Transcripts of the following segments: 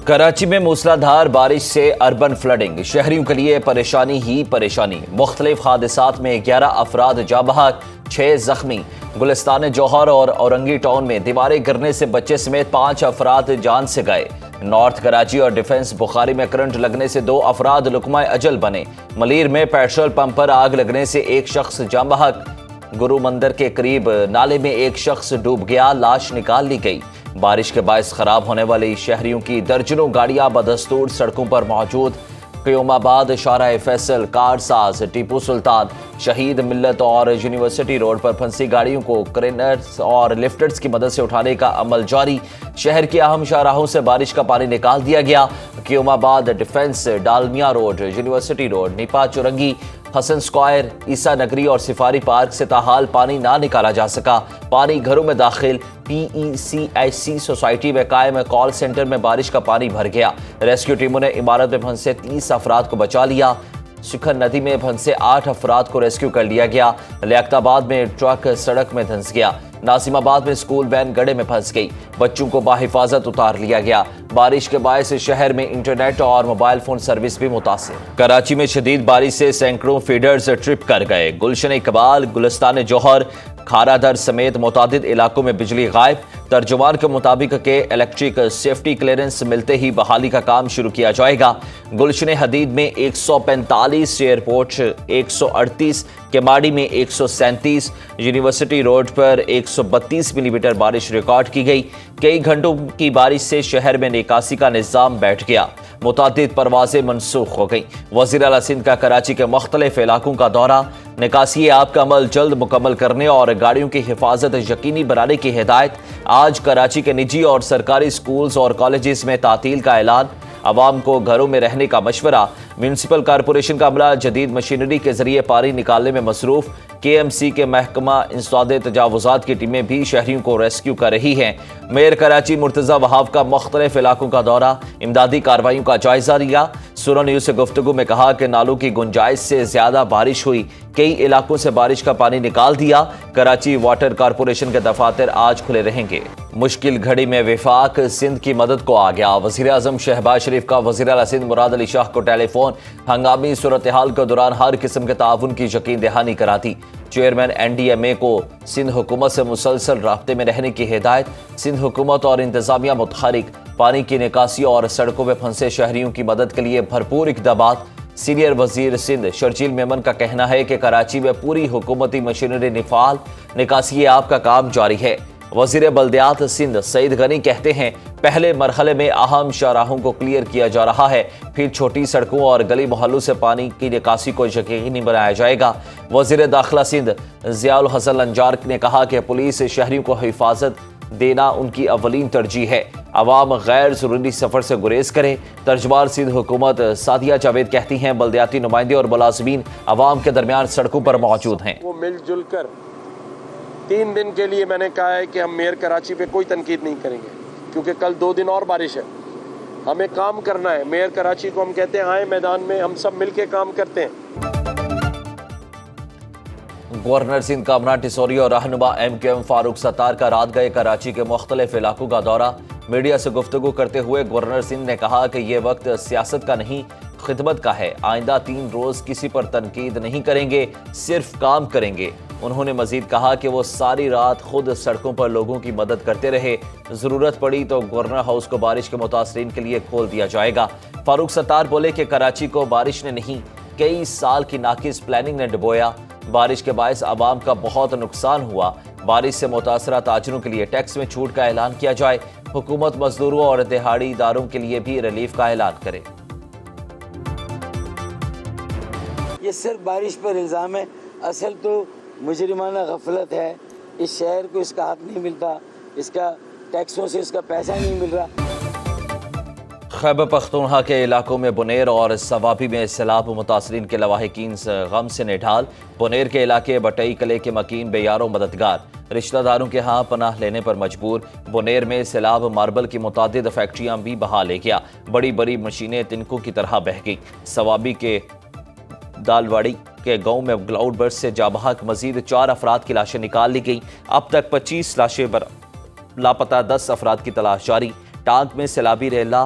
کراچی میں موسلادھار بارش سے اربن فلڈنگ، شہریوں کے لیے پریشانی ہی پریشانی۔ مختلف حادثات میں 11 افراد جاں بحق، 6 زخمی۔ گلستان جوہر اور اورنگی ٹاؤن میں دیواریں گرنے سے بچے سمیت 5 افراد جان سے گئے۔ نارتھ کراچی اور ڈیفنس بخاری میں کرنٹ لگنے سے 2 افراد لقمہ اجل بنے۔ ملیر میں پیٹرول پمپ پر آگ لگنے سے 1 شخص جاں بحق۔ گرو مندر کے قریب نالے میں 1 شخص ڈوب گیا، لاش نکال لی گئی۔ بارش کے باعث خراب ہونے والی شہریوں کی درجنوں گاڑیاں بدستور سڑکوں پر موجود۔ قیوم آباد، شارع فیصل، کارساز، ٹیپو سلطان، شہید ملت اور یونیورسٹی روڈ پر پھنسی گاڑیوں کو کرینرز اور لفٹرز کی مدد سے اٹھانے کا عمل جاری۔ شہر کی اہم شاہراہوں سے بارش کا پانی نکال دیا گیا۔ Qayyumabad, defence, Dalmia road, university road, Nipa چورنگی، حسن سکوائر، عیسیٰ نگری اور سفاری پارک سے تاحال پانی نہ نکالا جا سکا۔ پانی گھروں میں داخل۔ PECIC سوسائٹی میں قائم کال سینٹر میں بارش کا پانی بھر گیا۔ ریسکیو ٹیموں نے عمارت میں پھنسے 30 افراد کو بچا لیا۔ سکھر ندی میں پھنسے 8 افراد کو ریسکیو کر لیا گیا۔ لیاقت آباد میں ٹرک سڑک میں دھنس گیا۔ ناظم آباد میں اسکول وین گڑھے میں پھنس گئی، بچوں کو بحفاظت اتار لیا گیا۔ بارش کے باعث شہر میں انٹرنیٹ اور موبائل فون سروس بھی متاثر۔ کراچی میں شدید بارش سے سینکڑوں فیڈرز ٹرپ کر گئے۔ گلشن اقبال، گلستان جوہر، کھارا در سمیت متعدد علاقوں میں بجلی غائب۔ ترجمان کے مطابق کہ الیکٹرک سیفٹی کلیئرنس ملتے ہی بحالی کا کام شروع کیا جائے گا۔ گلشن حدید میں 145، ایئرپورٹ 138، کیماڑی میں 137، یونیورسٹی روڈ پر 132 ملی میٹر بارش ریکارڈ کی گئی۔ کئی گھنٹوں کی بارش سے شہر میں نکاسی کا نظام بیٹھ گیا۔ متعدد پروازیں منسوخ ہو گئیں۔ وزیر اعلیٰ سندھ کا کراچی کے مختلف علاقوں کا دورہ۔ نکاسی آب کا عمل جلد مکمل کرنے اور گاڑیوں کی حفاظت یقینی بنانے کی ہدایت۔ آج کراچی کے نجی اور سرکاری سکولز اور کالجز میں تعطیل کا اعلان۔ عوام کو گھروں میں رہنے کا مشورہ۔ میونسپل کارپوریشن کا عملہ جدید مشینری کے ذریعے پانی نکالنے میں مصروف۔ KMC کے محکمہ انسداد تجاوزات کی ٹیمیں بھی شہریوں کو ریسکیو کر رہی ہیں۔ میئر کراچی مرتضی وہاب کا مختلف علاقوں کا دورہ، امدادی کارروائیوں کا جائزہ لیا۔ سورہ نیوز سے گفتگو میں کہا کہ نالوں کی گنجائش سے زیادہ بارش ہوئی، کئی علاقوں سے بارش کا پانی نکال دیا۔ کراچی واٹر کارپوریشن کے دفاتر آج کھلے رہیں گے۔ مشکل گھڑی میں وفاق سندھ کی مدد کو آ گیا۔ وزیر اعظم شہباز شریف کا وزیر اعلیٰ سندھ مراد علی شاہ کو ٹیلی فون۔ ہنگامی صورتحال کے دوران ہر قسم کے تعاون کی یقین دہانی کراتی۔ چیئرمین NDMA کو سندھ حکومت سے مسلسل رابطے میں رہنے کی ہدایت۔ سندھ حکومت اور انتظامیہ متحرک۔ پانی کی نکاسی اور سڑکوں میں پھنسے شہریوں کی مدد کے لیے بھرپور اقدامات۔ سینئر وزیر سندھ شرجیل میمن کا کہنا ہے کہ کراچی میں پوری حکومتی مشینری فعال، نکاسی آب کا کام جاری ہے۔ وزیر بلدیات سندھ سعید غنی کہتے ہیں پہلے مرحلے میں اہم شاہراہوں کو کلیئر کیا جا رہا ہے، پھر چھوٹی سڑکوں اور گلی محلوں سے پانی کی نکاسی کو یقینی بنایا جائے گا۔ وزیر داخلہ سندھ ضیاء الحسن لنجار نے کہا کہ پولیس شہریوں کو حفاظت دینا ان کی اولین ترجیح ہے۔ عوام غیر ضروری سفر سے گریز کریں۔ ترجمان سندھ حکومت سعدیہ جاوید کہتی ہیں بلدیاتی نمائندے اور ملازمین عوام کے درمیان سڑکوں پر موجود ہیں۔ وہ مل جل کر 3 دن کے لیے میں نے کہا ہے کہ ہم میئر کراچی پہ کوئی تنقید نہیں کریں گے، کیونکہ کل 2 دن اور بارش ہے، ہمیں کام کرنا ہے۔ میئر کراچی کو ہم کہتے ہیں آئیں میدان میں، ہم سب مل کے کام کرتے ہیں۔ گورنر سندھ کامران ٹیسوری اور رہنما MKM فاروق ستار کا رات گئے کراچی کے مختلف علاقوں کا دورہ۔ میڈیا سے گفتگو کرتے ہوئے گورنر سندھ نے کہا کہ یہ وقت سیاست کا نہیں، خدمت کا ہے۔ آئندہ 3 روز کسی پر تنقید نہیں کریں گے، صرف کام کریں گے۔ انہوں نے مزید کہا کہ وہ ساری رات خود سڑکوں پر لوگوں کی مدد کرتے رہے، ضرورت پڑی تو گورنر ہاؤس کو بارش کے متاثرین کے لیے کھول دیا جائے گا۔ فاروق ستار بولے کہ کراچی کو بارش نے نہیں، کئی سال کی ناقص پلاننگ نے ڈبویا۔ بارش کے باعث عوام کا بہت نقصان ہوا۔ بارش سے متاثرہ تاجروں کے لیے ٹیکس میں چھوٹ کا اعلان کیا جائے۔ حکومت مزدوروں اور دہاڑی داروں کے لیے بھی ریلیف کا اعلان کرے۔ یہ صرف بارش پر الزام ہے، اصل تو مجرمانہ غفلت ہے۔ اس شہر کو اس کا حق نہیں ملتا، اس کا ٹیکسوں سے اس کا پیسہ نہیں مل رہا۔ خیبر پختونخوا کے علاقوں میں بنیر اور سوابی میں سیلاب متاثرین کے لواحقین غم سے نڈھال۔ بنیر کے علاقے بٹئی قلعے کے مکین بے یاروں مددگار، رشتہ داروں کے ہاں پناہ لینے پر مجبور۔ بنیر میں سیلاب ماربل کی متعدد فیکٹریاں بھی بہا لے گیا، بڑی بڑی مشینیں تنکوں کی طرح بہہ گئی۔ سوابی کے دالواڑی کے گاؤں میں کلاؤڈ برسٹ سے جاں بحق مزید 4 افراد کی لاشیں نکال لی گئیں۔ اب تک 25 لاشیں لاپتہ، 10 افراد کی تلاش جاری۔ ٹانک میں سیلابی ریلا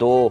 2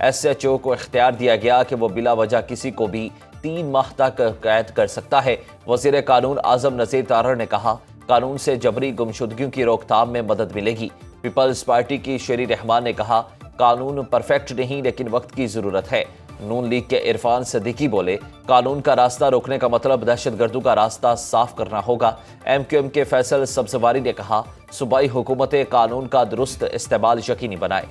SHO کو اختیار دیا گیا کہ وہ بلا وجہ کسی کو بھی 3 ماہ تک قید کر سکتا ہے۔ وزیر قانون اعظم نذیر تارڑ نے کہا، قانون سے جبری گمشدگیوں کی روک تھام میں مدد ملے گی۔ پیپلز پارٹی کی شیری رحمان نے کہا، قانون پرفیکٹ نہیں لیکن وقت کی ضرورت ہے۔ نون لیگ کے عرفان صدیقی بولے، قانون کا راستہ روکنے کا مطلب دہشت گردوں کا راستہ صاف کرنا ہوگا۔ MQM کے فیصل سبزواری نے کہا، صوبائی حکومتیں قانون کا درست استعمال یقینی بنائیں۔